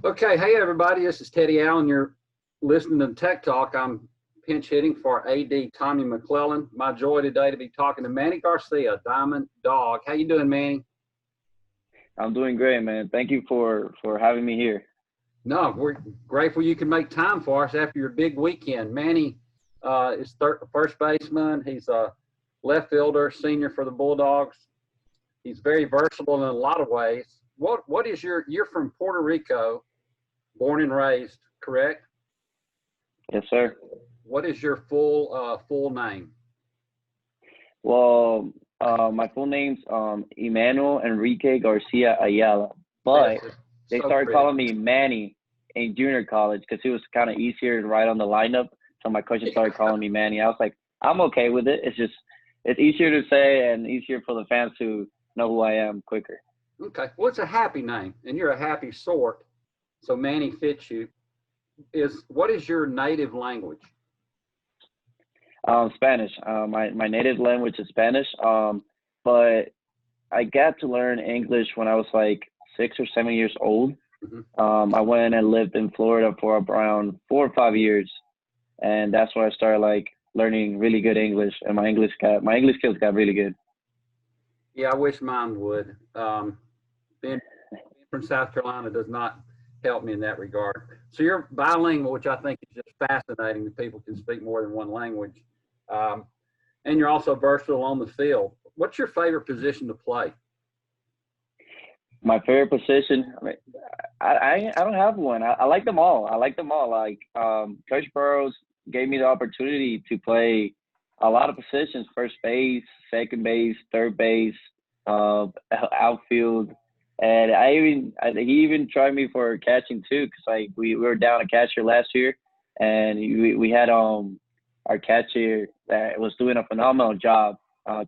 Okay, hey everybody, this is Teddy Allen. You're listening to Tech Talk. I'm pinch hitting for AD Tommy McClellan. My joy today to be talking to Manny Garcia, Diamond Dog. How you doing, Manny? I'm doing great, man. Thank you for having me here. No, we're grateful you can make time for us after your big weekend. Manny is first baseman. He's a left fielder, senior for the Bulldogs. He's very versatile in a lot of ways. What is you're from Puerto Rico, born and raised, correct? Yes, sir. What is your full name? Well, my full name's Emmanuel Enrique Garcia Ayala, but they started calling me Manny in junior college because it was kind of easier to write on the lineup. So my coaches started calling me Manny. I was like, I'm okay with it. It's easier to say and easier for the fans to know who I am quicker. Okay. Well, it's a happy name, and you're a happy sort, so Manny fits you. What is your native language? Spanish. My native language is Spanish. But I got to learn English when I was like 6 or 7 years old. Mm-hmm. I went and lived in Florida for around 4 or 5 years, and that's where I started like learning really good English, and my English skills got really good. Yeah, I wish mine would. Being from South Carolina does not help me in that regard. So you're bilingual, which I think is just fascinating that people can speak more than one language. And you're also versatile on the field. What's your favorite position to play? My favorite position, I don't have one. I like them all. I like them all. Like Coach Burrows gave me the opportunity to play a lot of positions: first base, second base, third base, outfield. And he even tried me for catching too, because like we were down a catcher last year, and we had our catcher that was doing a phenomenal job,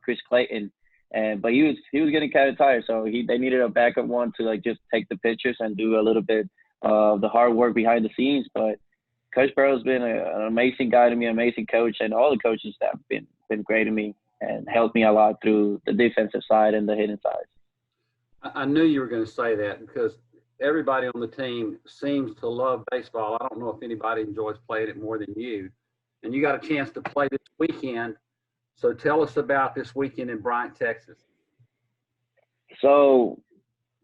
Chris Clayton, but he was getting kind of tired, so they needed a backup one to like just take the pictures and do a little bit of the hard work behind the scenes. But Coach Burrow's been an amazing guy to me, an amazing coach, and all the coaches that have been great to me and helped me a lot through the defensive side and the hitting side. I knew you were going to say that because everybody on the team seems to love baseball. I don't know if anybody enjoys playing it more than you. And you got a chance to play this weekend. So tell us about this weekend in Bryan, Texas. So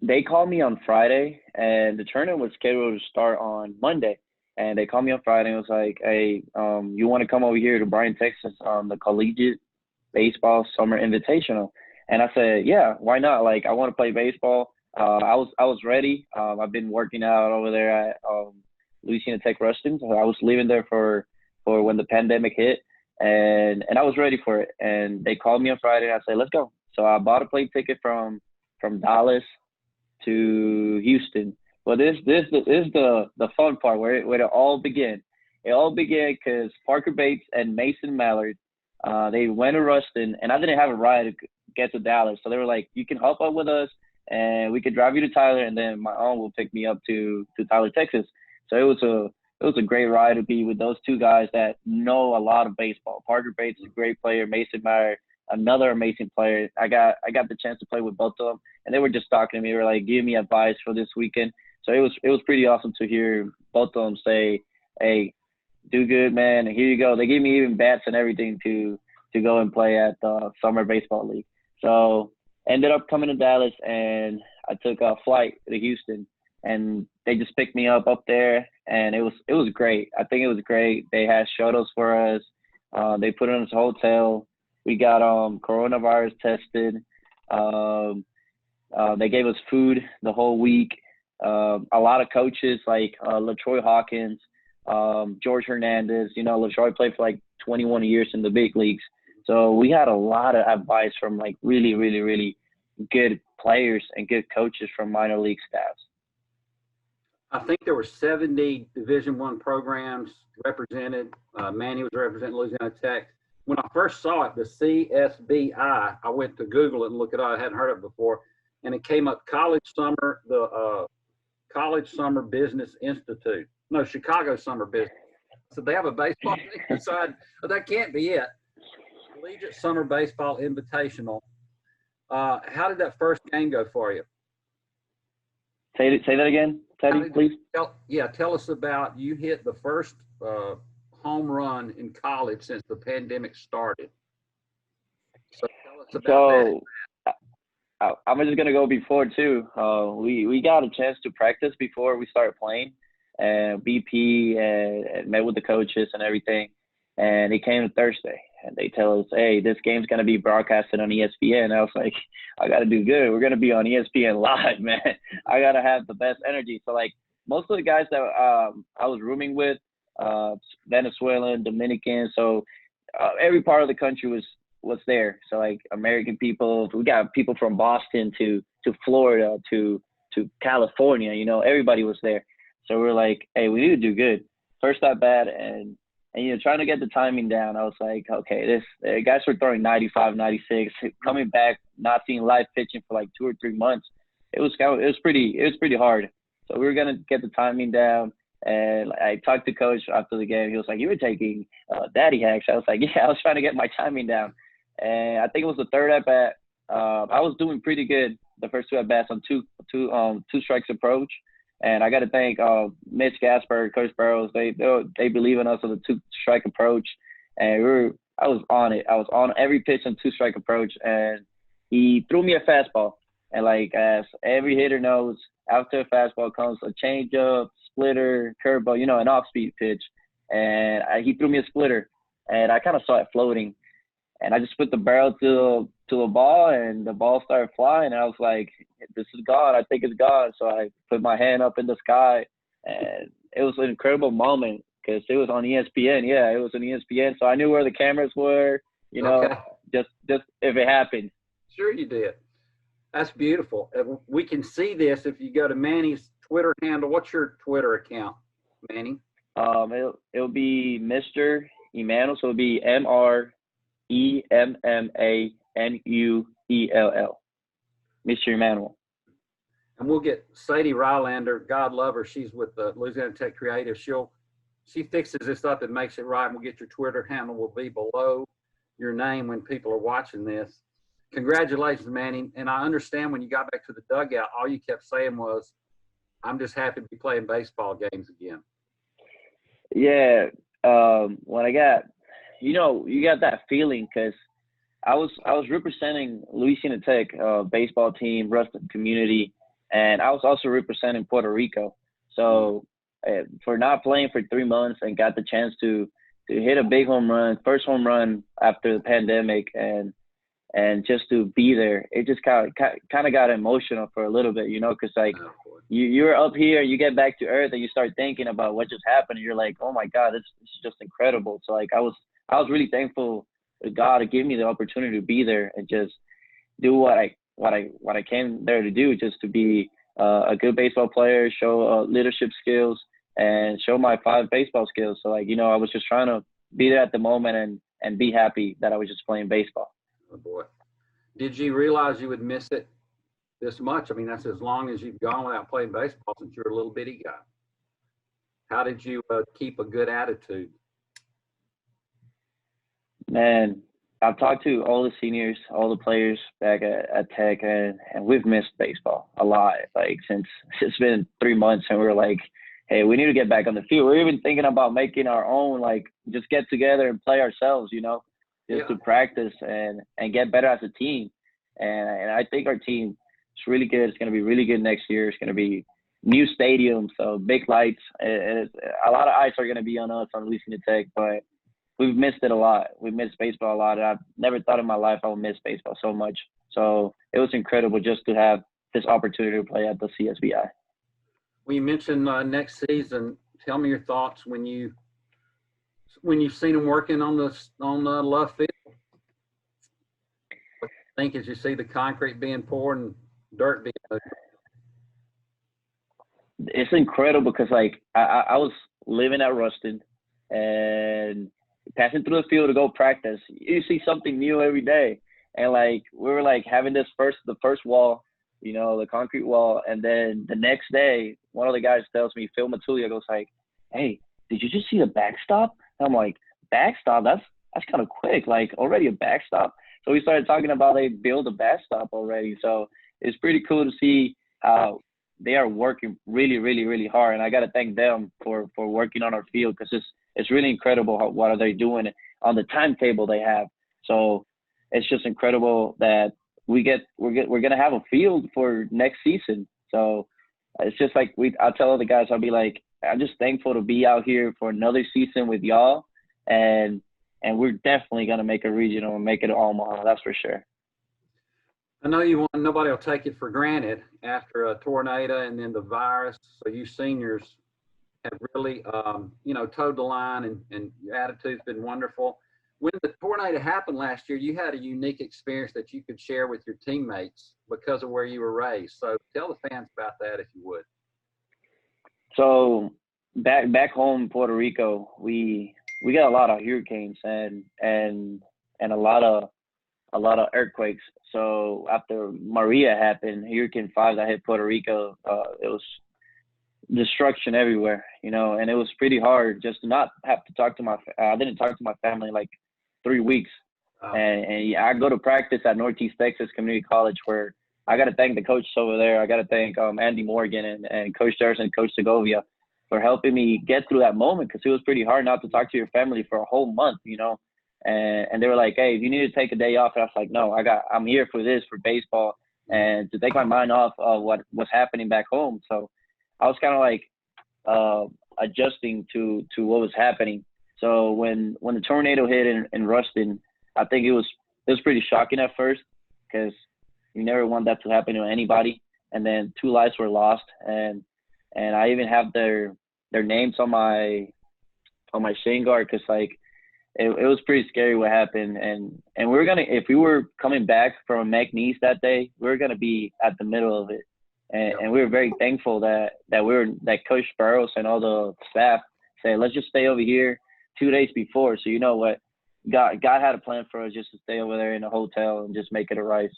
they called me on Friday, and the tournament was scheduled to start on Monday. And they called me on Friday and was like, hey, you want to come over here to Bryan, Texas on the Collegiate Baseball Summer Invitational? And I said, yeah, why not? Like, I want to play baseball. I was ready. I've been working out over there at Louisiana Tech Ruston. So I was leaving there for when the pandemic hit, and I was ready for it. And they called me on Friday, and I said, let's go. So I bought a plane ticket from Dallas to Houston. But this is the fun part where it all began. It all began because Parker Bates and Mason Mallard, they went to Ruston, and I didn't have a ride to get to Dallas. So they were like, you can hop up with us, and we could drive you to Tyler, and then my aunt will pick me up to Tyler, Texas. So it was a great ride to be with those two guys that know a lot of baseball. Parker Bates is a great player. Mason Mallard, another amazing player. I got the chance to play with both of them, and they were just talking to me. They were like, give me advice for this weekend. So it was pretty awesome to hear both of them say, hey, do good, man, and here you go. They gave me even bats and everything to go and play at the Summer Baseball League. So ended up coming to Dallas, and I took a flight to Houston, and they just picked me up there, and it was great. I think it was great. They had shuttles for us. They put us in a hotel. We got coronavirus tested. They gave us food the whole week. A lot of coaches like LaTroy Hawkins, George Hernandez. You know, LaTroy played for like 21 years in the big leagues. So we had a lot of advice from like really, really, really good players and good coaches from minor league staffs. I think there were 70 Division I programs represented. Manny was representing Louisiana Tech. When I first saw it, the CSBI, I went to Google it and look it up. I hadn't heard of it before. And it came up the College Summer Business Institute. No, Chicago Summer Business. So they have a baseball team. So that can't be it. Collegiate Summer Baseball Invitational. How did that first game go for you? Say that again. Teddy, please? Tell us about, you hit the first home run in college since the pandemic started. So tell us about that. I'm just gonna go before too. We got a chance to practice before we started playing, and BP and met with the coaches and everything. And it came to Thursday, and they tell us, "Hey, this game's gonna be broadcasted on ESPN." I was like, "I gotta do good. We're gonna be on ESPN live, man. I gotta have the best energy." So like most of the guys that I was rooming with, Venezuelan, Dominican, so every part of the country was there. So like American people, we got people from Boston to Florida to California, you know, everybody was there. So we're like, hey, we need to do good. First at bat, and you know, trying to get the timing down. I was like, okay, this guys were throwing 95, 96, coming back, not seeing live pitching for like 2 or 3 months. It was pretty hard. So we were gonna get the timing down. And I talked to coach after the game. He was like, "You were taking daddy hacks." I was like, "Yeah, I was trying to get my timing down." And I think it was the third at bat. I was doing pretty good the first 2 at bats on two strikes approach. And I got to thank Mitch Gasper, Coach Burrows. They believe in us on the 2 strike approach. And I was on it. I was on every pitch on 2 strike approach. And he threw me a fastball. And like as every hitter knows, after a fastball comes a changeup, splitter, curveball, you know, an off-speed pitch. And he threw me a splitter, and I kind of saw it floating. And I just put the barrel to the ball, and the ball started flying. And I was like, this is gone. I think it's gone. So I put my hand up in the sky, and it was an incredible moment because it was on ESPN. Yeah, it was on ESPN. So I knew where the cameras were, you know, Okay. just if it happened. Sure you did. That's beautiful. We can see this if you go to Manny's Twitter handle. What's your Twitter account, Manny? It'll be Mr. Emanuel. So it'll be MrEmmanuel. Mr. Emanuel. And we'll get Sadie Rylander, God love her. She's with the Louisiana Tech Creative. She fixes this up and makes it right. And we'll get your Twitter handle will be below your name when people are watching this. Congratulations, Manny. And I understand when you got back to the dugout, all you kept saying was, "I'm just happy to be playing baseball games again." Yeah. When I got, you know, you got that feeling because I was representing Louisiana Tech baseball team, Ruston community, and I was also representing Puerto Rico. So for not playing for 3 months and got the chance to hit a big home run, first home run after the pandemic, and just to be there, it just kind of got emotional for a little bit, you know, because like you're up here, you get back to earth, and you start thinking about what just happened, and you're like, oh my God, it's just incredible. So like I was really thankful to God to give me the opportunity to be there and just do what I came there to do, just to be a good baseball player, show leadership skills, and show my 5 baseball skills. So like, you know, I was just trying to be there at the moment and be happy that I was just playing baseball. Oh boy. Did you realize you would miss it this much? I mean, that's as long as you've gone without playing baseball since you're a little bitty guy. How did you keep a good attitude? Man, I've talked to all the seniors, all the players back at Tech, and we've missed baseball a lot. Like since it's been 3 months, and we're like, hey, we need to get back on the field. We're even thinking about making our own, like just get together and play ourselves, you know, just to practice and get better as a team. And I think our team is really good. It's going to be really good next year. It's going to be new stadium, so big lights. And a lot of eyes are going to be on us on Louisiana Tech, but we've missed it a lot. We missed baseball a lot. And I've never thought in my life I would miss baseball so much. So it was incredible just to have this opportunity to play at the CSBI. Well, you mentioned next season. Tell me your thoughts when you've seen them working on the left field. What do you think as you see the concrete being poured and dirt being moved? It's incredible because like I was living at Ruston and passing through the field to go practice. You see something new every day, and like we were like having the first wall, you know, the concrete wall, and then the next day one of the guys tells me, Phil Matulia goes like, "Hey, did you just see the backstop?" And I'm like, "Backstop? That's kind of quick. Like already a backstop." So we started talking about they build a backstop already. So it's pretty cool to see how they are working really, really, really hard, and I got to thank them for working on our field, because it's really incredible what are they doing on the timetable they have. So it's just incredible that we're gonna have a field for next season. So it's just like I tell the guys, I'll be like, I'm just thankful to be out here for another season with y'all, and we're definitely gonna make a regional and make it to Omaha. That's for sure. I know you want nobody will take it for granted after a tornado and then the virus. So you seniors have really, towed the line, and your attitude's been wonderful. When the tornado happened last year, you had a unique experience that you could share with your teammates because of where you were raised. So tell the fans about that, if you would. So back home in Puerto Rico, we got a lot of hurricanes and a lot of earthquakes. So after Maria happened, Hurricane 5 that hit Puerto Rico, it was destruction everywhere, and it was pretty hard just to not have to talk to I didn't talk to my family like 3 weeks. And I go to practice at Northeast Texas Community College, where I got to thank the coaches over there. I got to thank Andy Morgan and Coach Harrison and Coach Segovia for helping me get through that moment, because it was pretty hard not to talk to your family for a whole month, And they were like, hey, if you need to take a day off. And I was like, no, I'm here for baseball, and to take my mind off of what's happening back home. So I was kind of like adjusting to what was happening. So when the tornado hit in Ruston, I think it was pretty shocking at first, because you never want that to happen to anybody. And then 2 lives were lost, and I even have their names on my shin guard, because like it was pretty scary what happened. And if we were coming back from McNeese that day, we were gonna be at the middle of it. And we were very thankful that Coach Burrows and all the staff said, let's just stay over here 2 days before. So you know what, God had a plan for us just to stay over there in a hotel and just make it a rise.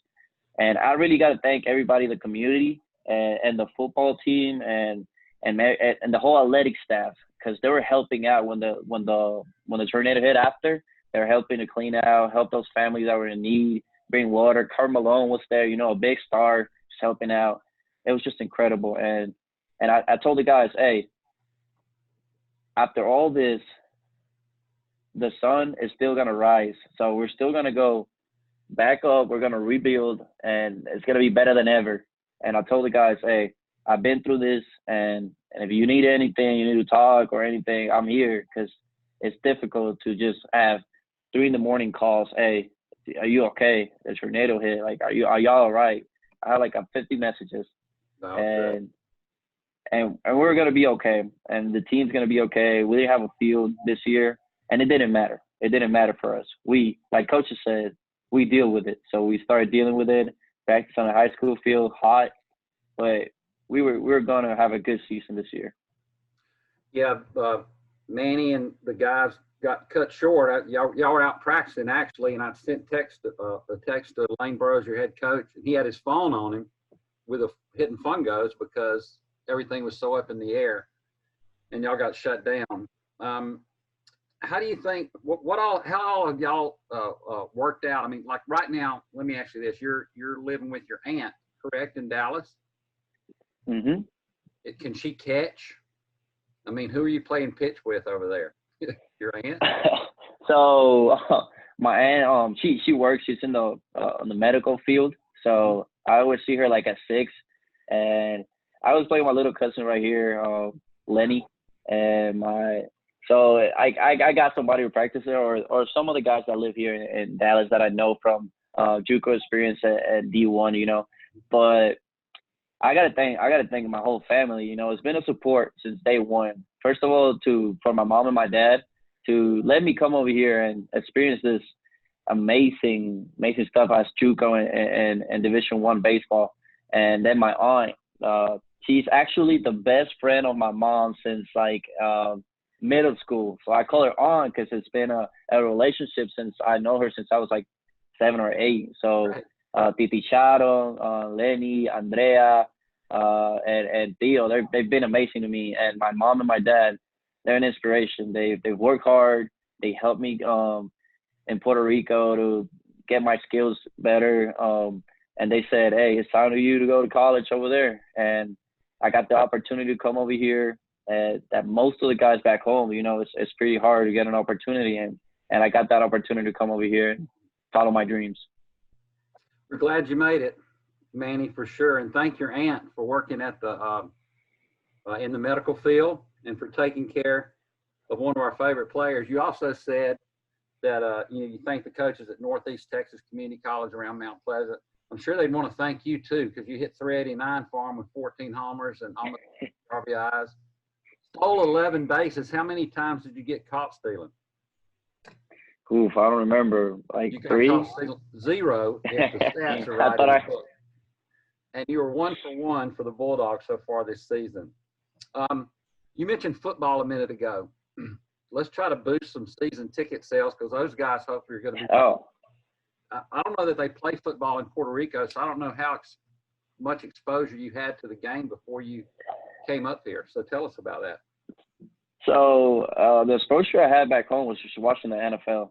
And I really got to thank everybody, the community and the football team and the whole athletic staff, because they were helping out when the tornado hit after. They were helping to clean out, help those families that were in need, bring water. Carl Malone was there, a big star, just helping out. It was just incredible. And I told the guys, hey, after all this, the sun is still going to rise. So we're still going to go back up. We're going to rebuild, and it's going to be better than ever. And I told the guys, hey, I've been through this, and if you need anything, you need to talk or anything, I'm here, because it's difficult to just have 3 in the morning calls. Hey, are you okay? The tornado hit. Like, are y'all all right? I had like 50 messages. And we're going to be okay. And the team's going to be okay. We didn't have a field this year, and it didn't matter. It didn't matter for us. We, like coaches said, we deal with it. So we started dealing with it, practice on a high school field, hot, but we were going to have a good season this year. Yeah, Manny and the guys got cut short. Y'all were out practicing, actually, and I sent a text to Lane Burrows, your head coach, and he had his phone on him with hitting fungos because everything was so up in the air, and y'all got shut down. How do you think, how all have y'all worked out? I mean, like right now, let me ask you this. You're living with your aunt, correct, in Dallas? Mm-hmm. Can she catch? I mean, who are you playing pitch with over there? Your aunt? So my aunt, she works. She's in the medical field. So I always see her like at 6, and I was playing with my little cousin right here, Lenny, and so I got somebody to practice there, or some of the guys that live here in Dallas that I know from JUCO experience at D1, But I gotta thank my whole family. It's been a support since day one. First of all, for my mom and my dad to let me come over here and experience this amazing stuff as JUCO and Division I baseball. And then my aunt, she's actually the best friend of my mom since like middle school. So I call her aunt because it's been a relationship since I know her since I was like 7 or 8. So Titi Charo, Lenny, Andrea, and Theo, they've been amazing to me. And my mom and my dad, they're an inspiration. They've worked hard. They helped me in Puerto Rico to get my skills better. And they said, hey, it's time for you to go to college over there. And I got the opportunity to come over here. That most of the guys back home, it's pretty hard to get an opportunity, and I got that opportunity to come over here and follow my dreams. We're glad you made it, Manny, for sure. And thank your aunt for working at the in the medical field and for taking care of one of our favorite players. You also said that you thank the coaches at Northeast Texas Community College around Mount Pleasant. I'm sure they'd want to thank you too, because you hit 389 for them with 14 homers and almost RBIs. Stole 11 bases. How many times did you get caught stealing? Oof, I don't remember. Like 3? Zero if the stats are right. And you were 1 for 1 for the Bulldogs so far this season. You mentioned football a minute ago. Let's try to boost some season ticket sales, because those guys hopefully are going to be. Oh. I don't know that they play football in Puerto Rico, so I don't know how much exposure you had to the game before you came up here. So tell us about that. So the exposure I had back home was just watching the NFL.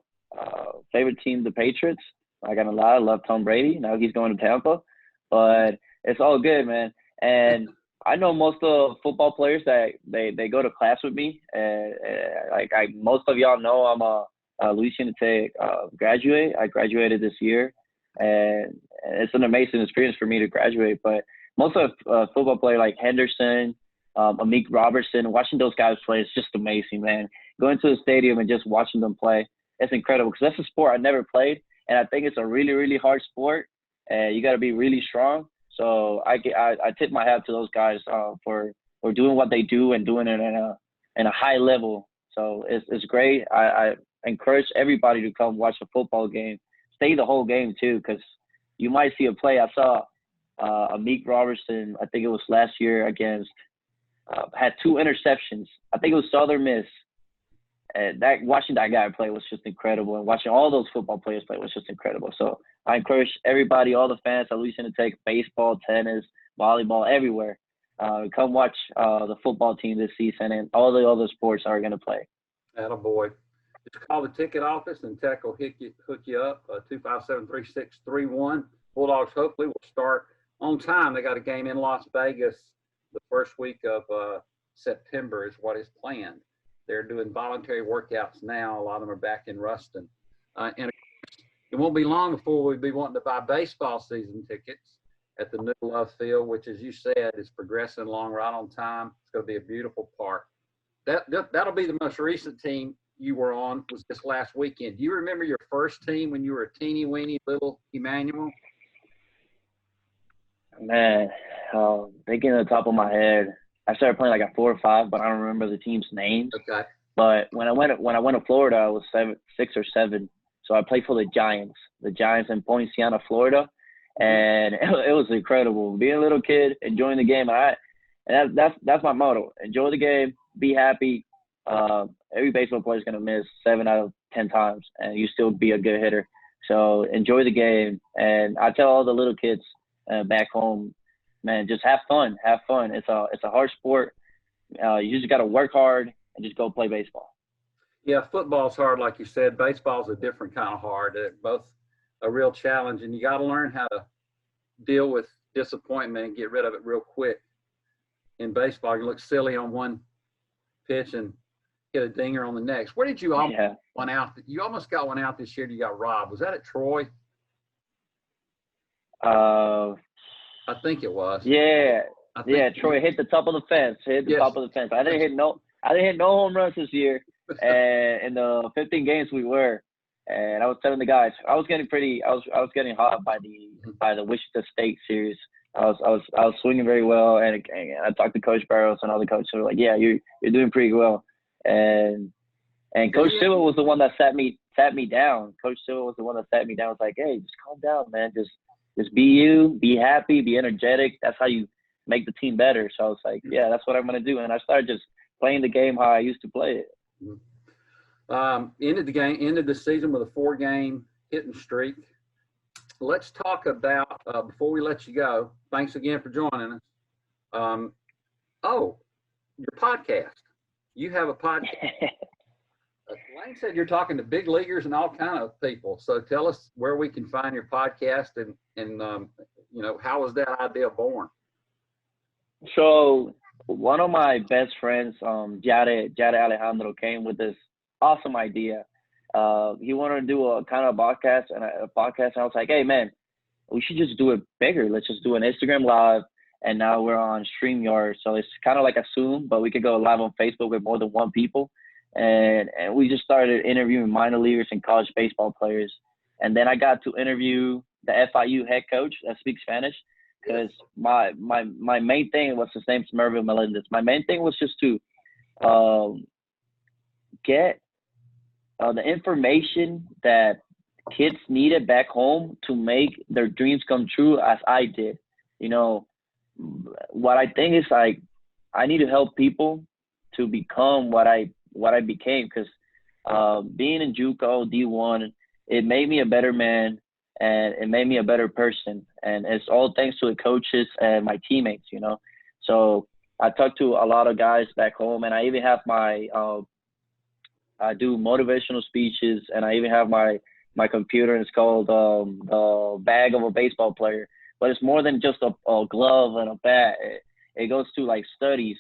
Favorite team, the Patriots. I got to lie, I love Tom Brady. Now he's going to Tampa, but it's all good, man. And I know most of the football players that they go to class with me, and most of y'all know I'm a Louisiana Tech graduate. I graduated this year, and it's an amazing experience for me to graduate. But most of football players like Henderson, Amik Robertson, watching those guys play is just amazing, man. Going to the stadium and just watching them play, it's incredible, because that's a sport I never played, and I think it's a really, really hard sport, and you got to be really strong. So I tip my hat to those guys for doing what they do and doing it in a high level. So it's great. I encourage everybody to come watch a football game. Stay the whole game too, because you might see a play. I saw Amik Robertson, I think it was last year, against had 2 interceptions. I think it was Southern Miss. And watching that guy play was just incredible, and watching all those football players play was just incredible. So I encourage everybody, all the fans at Louisiana Tech, baseball, tennis, volleyball, everywhere, come watch the football team this season, and all the other sports are going to play. Attaboy. Just call the ticket office, and Tech will hook you up, 257-3631. Bulldogs hopefully will start on time. They got a game in Las Vegas the first week of September is what is planned. They're doing voluntary workouts now. A lot of them are back in Ruston. And it won't be long before we'll be wanting to buy baseball season tickets at the new Love Field, which, as you said, is progressing along right on time. It's going to be a beautiful park. That'll be the most recent team you were on, was this last weekend. Do you remember your first team when you were a teeny-weeny little Emmanuel? Man, thinking on the top of my head, I started playing like at 4 or 5, but I don't remember the team's names. Okay. But when I went to Florida, I was 6 or 7. So I played for the Giants in Poinciana, Florida, and it was incredible. Being a little kid, enjoying the game, and that's my motto: enjoy the game, be happy. Every baseball player is gonna miss 7 out of 10 times, and you still be a good hitter. So enjoy the game, and I tell all the little kids back home, man, just have fun. Have fun. It's a hard sport. You just got to work hard and just go play baseball. Yeah, football's hard, like you said. Baseball's a different kind of hard. They're both a real challenge, and you got to learn how to deal with disappointment and get rid of it real quick. In baseball, you look silly on one pitch and get a dinger on the next. Where did you almost one out? You almost got one out this year. You got robbed. Was that at Troy? I think it was. Yeah. Troy hit the top of the fence. Top of the fence. I didn't hit no home runs this year. And in the 15 games we were, and I was telling the guys, I was getting hot by the Wichita State series. I was swinging very well, and I talked to Coach Barrows and other coaches. They were like, "Yeah, you're doing pretty well." And Coach Silva was the one that sat me down. Coach Silva was the one that sat me down. I was like, "Hey, just calm down, man. Just be you, be happy, be energetic. That's how you make the team better." So I was like, "Yeah, that's what I'm gonna do." And I started just playing the game how I used to play it. Ended the season with a 4-game hitting streak. Let's talk about, before we let you go, thanks again for joining us. Your podcast. You have a podcast. Lane said you're talking to big leaguers and all kind of people. So tell us where we can find your podcast and how was that idea born? So one of my best friends, Jade Alejandro, came with this awesome idea. He wanted to do a kind of podcast and I was like, hey man, we should just do it bigger. Let's just do an Instagram live. And now we're on StreamYard. So it's kind of like a Zoom, but we could go live on Facebook with more than one people. And we just started interviewing minor leaguers and college baseball players. And then I got to interview the FIU head coach that speaks Spanish because my main thing was his name's Mervyn Melendez. My main thing was just to get the information that kids needed back home to make their dreams come true as I did. You know, what I think is like I need to help people to become what I became because being in JUCO D1, it made me a better man and it made me a better person. And it's all thanks to the coaches and my teammates, you know. So I talked to a lot of guys back home, and I even have my I do motivational speeches, and I even have my computer, and it's called the Bag of a Baseball Player. But it's more than just a glove and a bat. It goes to like studies,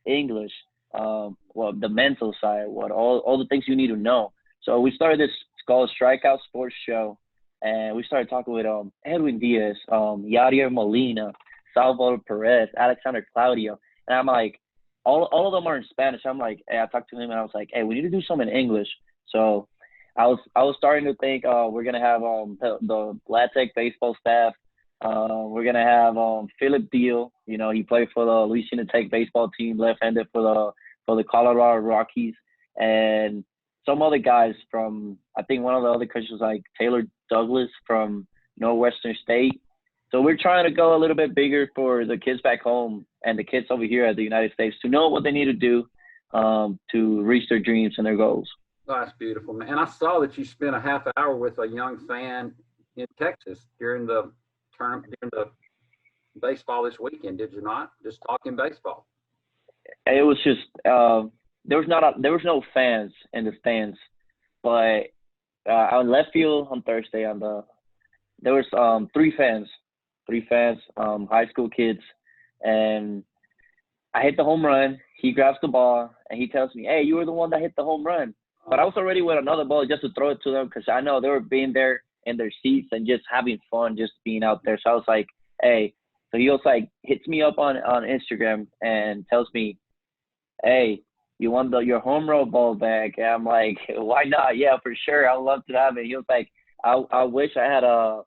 English, the mental side, all the things you need to know. So we started this, it's called Strikeout Sports Show, and we started talking with Edwin Diaz, Yadier Molina, Salvador Perez, Alexander Claudio, and I'm like, all of them are in Spanish. I'm like, hey, I talked to him and I was like, hey, we need to do something in English. So I was starting to think we're gonna have the LaTeX baseball staff. We're gonna have Philip Deal. You know, he played for the Louisiana Tech baseball team, left-handed for the Colorado Rockies, and some other guys from. I think one of the other coaches was like Taylor Douglas from Northwestern State. So we're trying to go a little bit bigger for the kids back home and the kids over here at the United States to know what they need to do to reach their dreams and their goals. Oh, that's beautiful, man. And I saw that you spent a half hour with a young fan in Texas during the tournament, during the baseball this weekend, did you not? Just talking baseball. It was just there was no fans in the stands, but on left field on Thursday there was three fans, high school kids, and I hit the home run. He grabs the ball and he tells me, "Hey, you were the one that hit the home run." But I was already with another ball just to throw it to them because I know they were being there in their seats and just having fun, just being out there. So I was like, "Hey." So he was like, hits me up on Instagram and tells me, "Hey, you want your home run ball back?" And I'm like, "Why not? Yeah, for sure. I'd love to have it." He was like, I wish I had a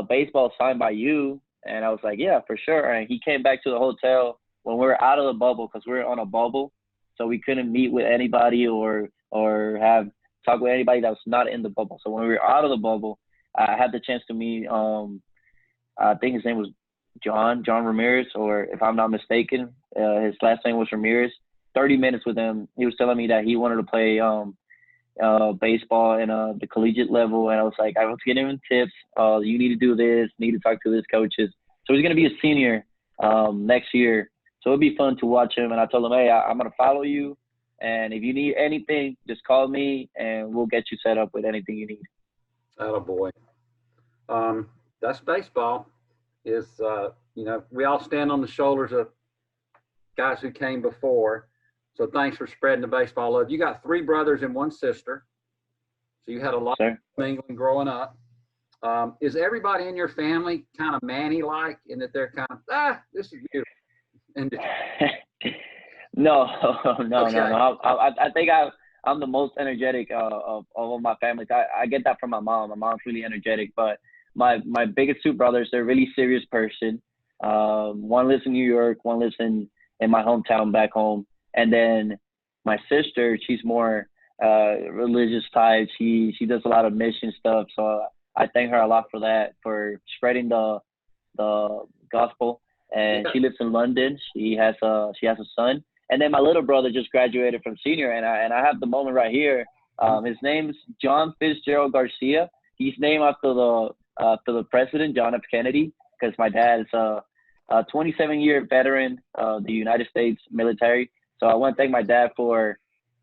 baseball signed by you. And I was like, yeah, for sure. And he came back to the hotel when we were out of the bubble because we were on a bubble. So we couldn't meet with anybody or have talk with anybody that was not in the bubble. So when we were out of the bubble, I had the chance to meet, I think his name was John Ramirez, or if I'm not mistaken, his last name was Ramirez. 30 minutes with him. He was telling me that he wanted to play baseball in the collegiate level, and I was like, I was getting him tips. You need to do this. Need to talk to this coaches. So he's gonna be a senior next year. So it'd be fun to watch him. And I told him, hey, I'm gonna follow you, and if you need anything, just call me, and we'll get you set up with anything you need. Attaboy. That's baseball. Is we all stand on the shoulders of guys who came before. So thanks for spreading the baseball love. You got 3 brothers and 1 sister. So you had a lot of mingling growing up. Is everybody in your family kind of Manny-like in that they're kind of, this is beautiful? And No. Okay. I think I'm the most energetic of all my family. I get that from my mom. My mom's really energetic, but my biggest 2 brothers, they're a really serious person. One lives in New York, one lives in my hometown back home. And then my sister, she's more religious type. She does a lot of mission stuff. So I thank her a lot for that, for spreading the gospel. And she lives in London. She has a son. And then my little brother just graduated from senior, and I have the moment right here. His name's John Fitzgerald Garcia. He's named after the president, John F. Kennedy, because my dad is a 27-year veteran of the United States military. So I want to thank my dad for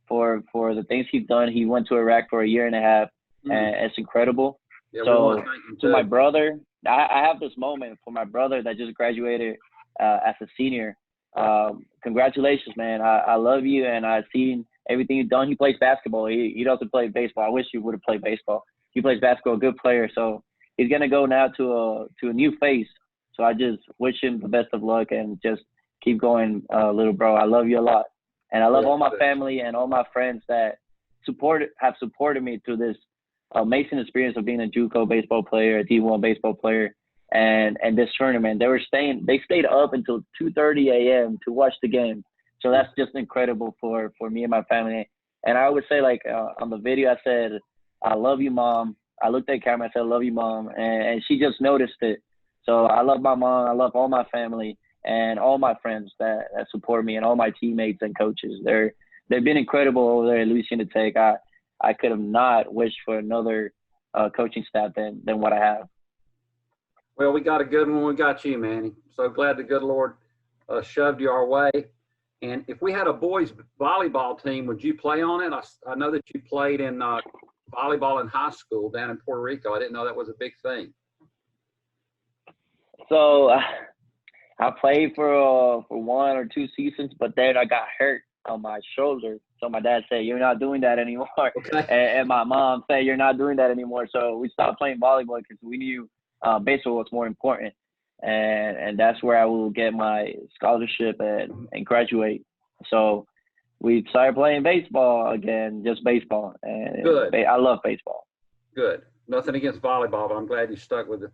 the things he's done. He went to Iraq for a year and a half, and it's incredible. Yeah, so to my brother, I have this moment for my brother that just graduated as a senior. Congratulations, man. I love you, and I've seen everything you've done. He plays basketball. He doesn't play baseball. I wish he would have played baseball. He plays basketball, good player. So he's gonna go now to a new phase. So I just wish him the best of luck and just keep going, little bro. I love you a lot, and I love all my family and all my friends that have supported me through this amazing experience of being a JUCO baseball player, a D1 baseball player, and this tournament. They stayed up until 2:30 a.m. to watch the game. So that's just incredible for me and my family. And I would say, like, on the video, I said, I love you, Mom. I looked at the camera, I said, I love you, Mom. And she just noticed it. So I love my mom. I love all my family and all my friends that support me and all my teammates and coaches. They've been incredible over there at Louisiana Tech. I could have not wished for another coaching staff than what I have. Well, we got a good one. We got you, Manny. So glad the good Lord shoved you our way. And if we had a boys volleyball team, would you play on it? I know that you played in volleyball in high school down in Puerto Rico. I didn't know that was a big thing. So I played for 1 or 2 seasons, but then I got hurt on my shoulder. So my dad said, you're not doing that anymore. Okay. And my mom said, you're not doing that anymore. So we stopped playing volleyball because we knew baseball was more important. And that's where I will get my scholarship and graduate. So we started playing baseball again, just baseball. And good. I love baseball. Good. Nothing against volleyball, but I'm glad you stuck with it.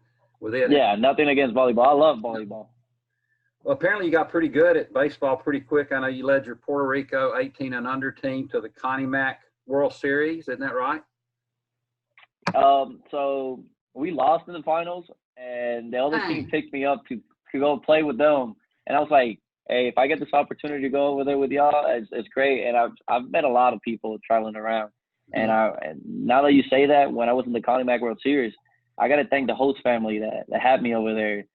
Yeah, nothing against volleyball. I love volleyball. Well, apparently you got pretty good at baseball pretty quick. I know you led your Puerto Rico 18 and under team to the Connie Mack World Series. Isn't that right? So we lost in the finals, and the other team picked me up to go play with them. And I was like, hey, if I get this opportunity to go over there with y'all, it's great. And I've met a lot of people traveling around. And now that you say that, when I was in the Connie Mack World Series, I got to thank the host family that had me over there.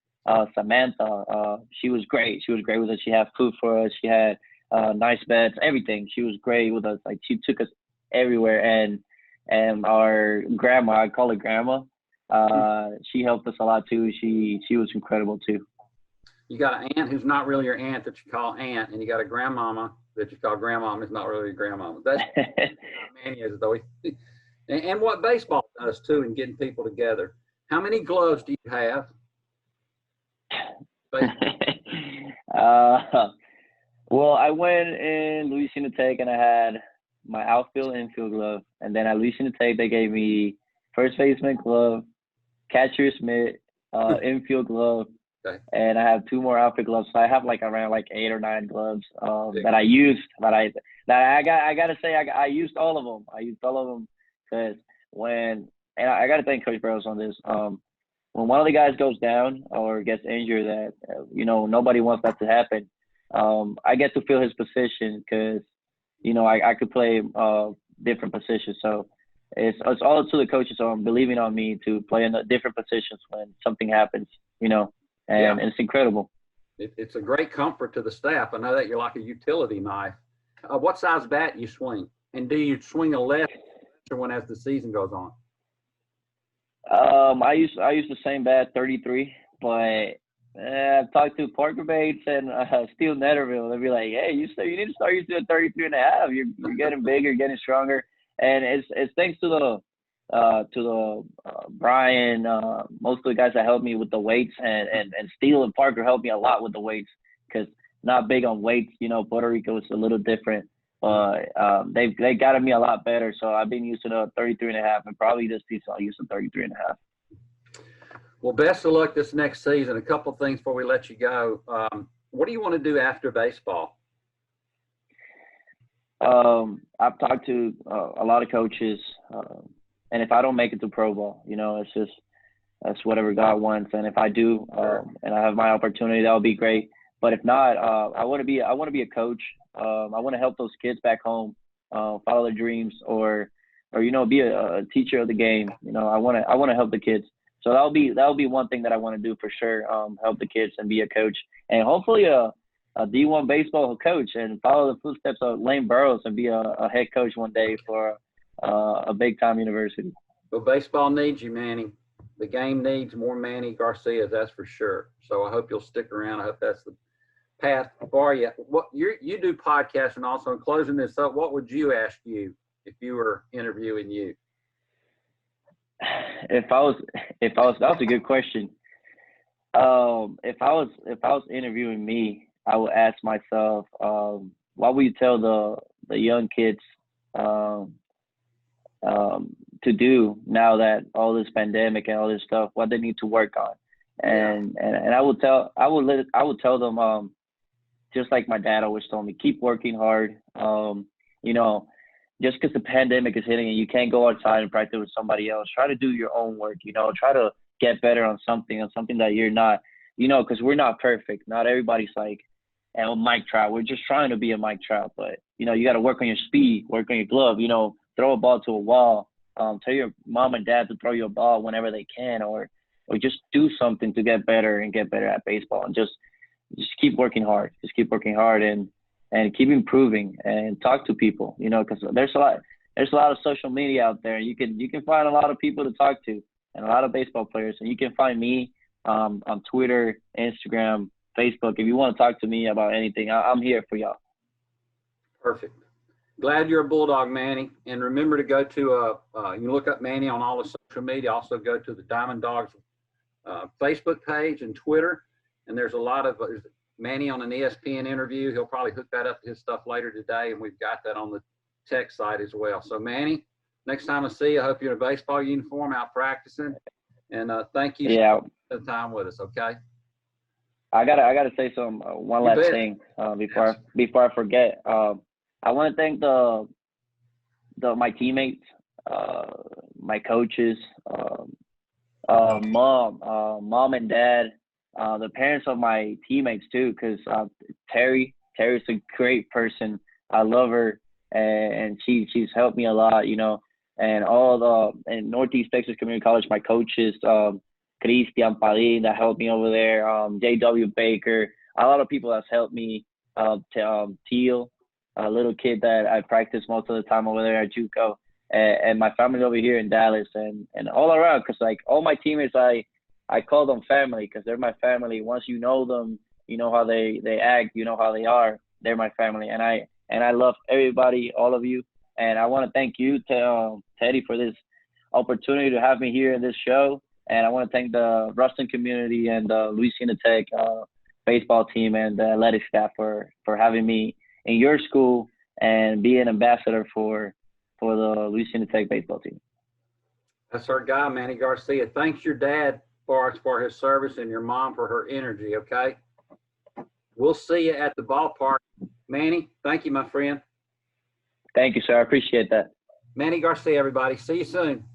Samantha, she was great. She was great with us. She had food for us. She had nice beds, everything. She was great with us. Like, she took us everywhere. And our grandma, I call her grandma, she helped us a lot too. She was incredible too. You got an aunt who's not really your aunt that you call aunt, and you got a grandmama that you call grandmama is not really your grandmama. That's Manny is though. And what baseball does too in getting people together. How many gloves do you have? Well, I went in Louisiana Tech and I had my outfield and infield glove, and then at Louisiana Tech they gave me first baseman glove, catcher's mitt, infield glove, okay. And I have 2 more outfield gloves. So I have around 8 or 9 gloves that I used. I gotta say I used all of them. I used all of them because and I gotta thank Coach Burrows on this. When one of the guys goes down or gets injured, that nobody wants that to happen. I get to fill his position because I could play different positions. So it's all to the coaches on believing on me to play in the different positions when something happens. And it's incredible. It's a great comfort to the staff. I know that you're like a utility knife. What size bat you swing, and do you swing a left one as the season goes on? I use the same bat, 33, but I've talked to Parker Bates and Steel Netterville. They'll be like, hey, you need to start using a 33 and a half. You're getting bigger, getting stronger, and it's thanks to the Bryan, most of the guys that helped me with the weights, and Steel and Parker helped me a lot with the weights because not big on weights. Puerto Rico is a little different. They got me a lot better, so I've been using a 33 and a half, and probably this season I'll use a 33 and a half. Well, best of luck this next season. A couple of things before we let you go. What do you want to do after baseball? I've talked to a lot of coaches, and if I don't make it to pro ball, that's whatever God wants. And if I do, and I have my opportunity, that would be great. But if not, I want to be a coach. I want to help those kids back home, follow their dreams, or be a teacher of the game. I want to help the kids. So that'll be one thing that I want to do for sure. Help the kids and be a coach, and hopefully a D1 baseball coach, and follow the footsteps of Lane Burroughs and be a head coach one day for a big time university. Well, baseball needs you, Manny. The game needs more Manny Garcias, that's for sure. So I hope you'll stick around. I hope that's path for you. What you do podcasts, and also in closing this up, what would you ask you if you were interviewing you? If I was, that was a good question. If I was interviewing me, I would ask myself, what would you tell the young kids to do now that all this pandemic and all this stuff, what they need to work on? And I would tell them, just like my dad always told me, keep working hard. You know, just because the pandemic is hitting and you can't go outside and practice with somebody else, try to do your own work. You know, try to get better on something that you're not. You know, because we're not perfect. Not everybody's like a Mike Trout. We're just trying to be a Mike Trout, but you know, you got to work on your speed, work on your glove. You know, throw a ball to a wall. Tell your mom and dad to throw you a ball whenever they can, or just do something to get better at baseball, and just keep working hard. Just keep working hard and keep improving and talk to people. You know, because there's a lot of social media out there. You can find a lot of people to talk to and a lot of baseball players, and you can find me on Twitter, Instagram, Facebook. If you want to talk to me about anything, I'm here for y'all. Perfect. Glad you're a Bulldog, Manny. And remember to go to you can look up Manny on all the social media. Also go to the Diamond Dogs Facebook page and Twitter. And there's a lot of Manny on an ESPN interview. He'll probably hook that up to his stuff later today, and we've got that on the tech site as well. So Manny, next time I see you, I hope you're in a baseball uniform out practicing. And thank you for the time with us. Okay. I gotta say one last thing before I forget. I want to thank my teammates, my coaches, mom and dad, the parents of my teammates too, because Terry's a great person. I love her, and she's helped me a lot, you know. And in Northeast Texas Community College, my coaches, Christian Padin, that helped me over there, J.W. Baker, a lot of people that's helped me, Teal, a little kid that I practice most of the time over there at JUCO, and my family over here in Dallas, and all around, because like all my teammates, I call them family because they're my family. Once you know them, you know how they act, you know how they are. They're my family, and I love everybody, all of you. And I want to thank you, Teddy, for this opportunity to have me here in this show. And I want to thank the Ruston community and the Louisiana Tech baseball team and the athletic staff for having me in your school and be an ambassador for the Louisiana Tech baseball team. That's our guy, Manny Garcia. Thanks your dad for his service and your mom for her energy, okay? We'll see you at the ballpark. Manny, thank you, my friend. Thank you, sir. I appreciate that. Manny Garcia, everybody. See you soon.